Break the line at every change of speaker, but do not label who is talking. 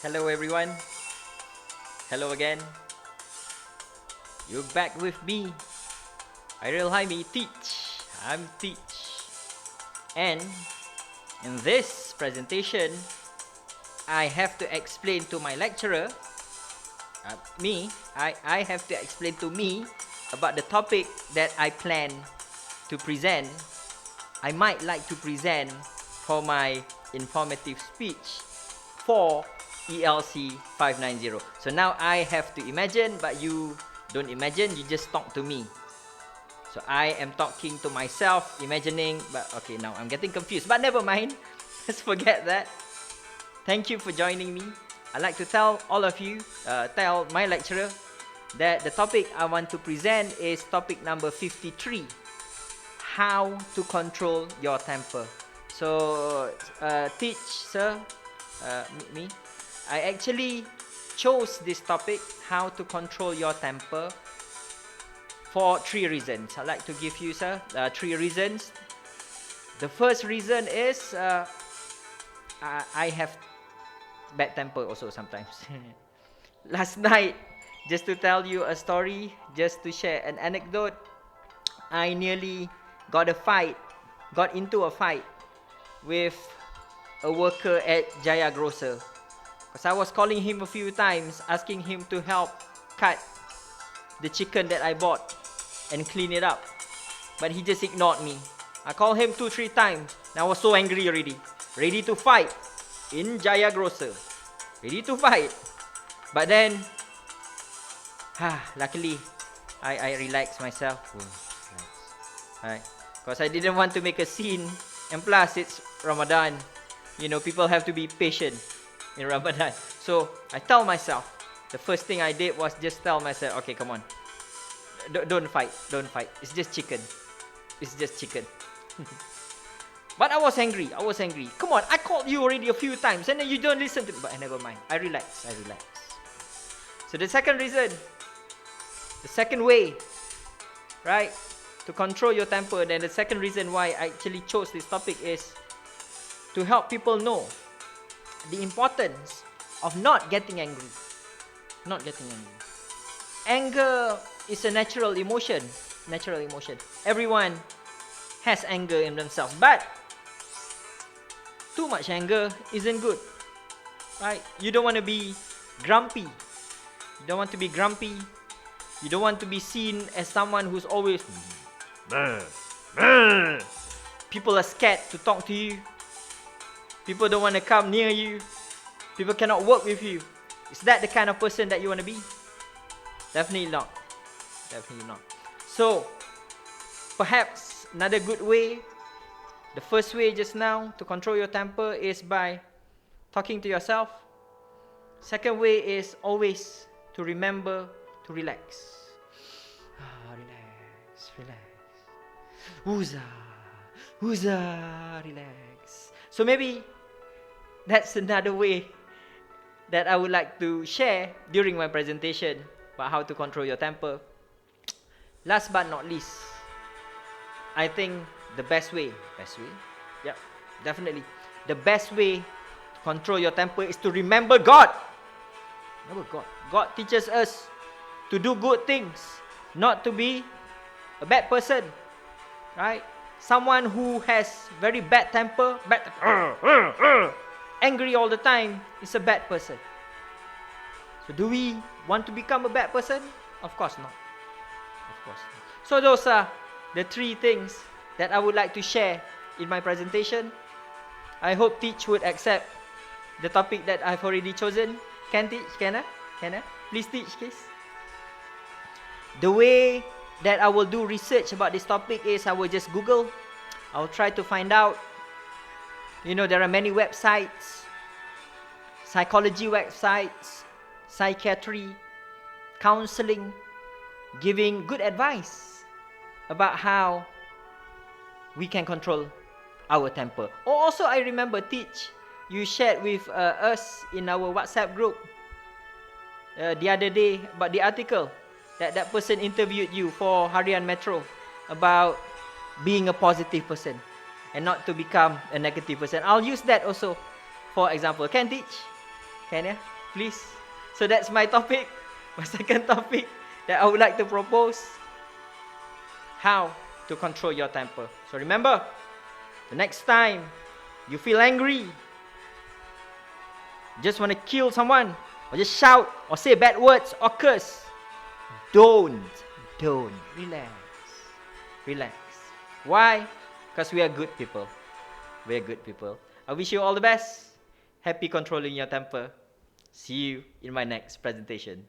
Hello everyone. Hello again. You're back with me, Airil Haimi, Teech. I'm Teech. And in this presentation, I have to explain to my lecturer, I have to explain to me about the topic that I plan to present. I might like to present for my informative speech for ELC590. So now I have to imagine, but you don't imagine, you just talk to me. So I am talking to myself, imagining, but okay, now I'm getting confused. But never mind, let's forget that. Thank you for joining me. I'd like to tell all of you, tell my lecturer, that the topic I want to present is topic number 53, how to control your temper. So, Teach, sir, me, I actually chose this topic, how to control your temper, for 3 reasons. I'd like to give you, sir, 3 reasons. The first reason is I have bad temper also sometimes. Last night, just to tell you a story, just to share an anecdote, I nearly got into a fight with a worker at Jaya Grocer. Because I was calling him a few times, asking him to help cut the chicken that I bought and clean it up. But he just ignored me. I called him 2-3 times, and I was so angry already. Ready to fight in Jaya Grocer. Ready to fight. But then, luckily, I relaxed myself. Right? Because I didn't want to make a scene. And plus, it's Ramadan. You know, people have to be patient in Ramadan. So, I tell myself, the first thing I did was just tell myself, okay, come on. Don't fight. It's just chicken. It's just chicken. But I was angry. Come on, I called you already a few times and then you don't listen to me. But never mind. I relax. So the second reason, the second way, right, to control your temper, then the second reason why I actually chose this topic is to help people know the importance of not getting angry. Anger is a natural emotion. Everyone has anger in themselves, but too much anger isn't good, right? You don't want to be grumpy. You don't want to be seen as someone who's always people are scared to talk to you. People don't want to come near you. People cannot work with you. Is that the kind of person that you want to be? Definitely not. So, perhaps another good way, the first way just now to control your temper is by talking to yourself. Second way is always to remember to relax. Relax. Relax. So maybe that's another way that I would like to share during my presentation about how to control your temper. Last but not least, I think the best way, yeah, definitely, the best way to control your temper is to remember God. God teaches us to do good things, not to be a bad person, right? Someone who has very bad temper, angry all the time, is a bad person. So do we want to become a bad person? Of course not. So those are the 3 things that I would like to share in my presentation. I hope Teach would accept the topic that I've already chosen. Can Teach? Can I? Please Teach, please. The way that I will do research about this topic is I will just Google. I'll try to find out. You know, there are many websites, psychology websites, psychiatry, counseling, giving good advice about how we can control our temper. Also, I remember, Teach, you shared with us in our WhatsApp group the other day about the article that person interviewed you for Harian Metro about being a positive person and not to become a negative person. I'll use that also for example. Can Teach? Can ya? Please. So that's my topic. My second topic that I would like to propose. How to control your temper. So remember, the next time you feel angry, just want to kill someone, or just shout, or say bad words, or curse, don't. Relax. Why? Because we are good people. I wish you all the best. Happy controlling your temper. See you in my next presentation.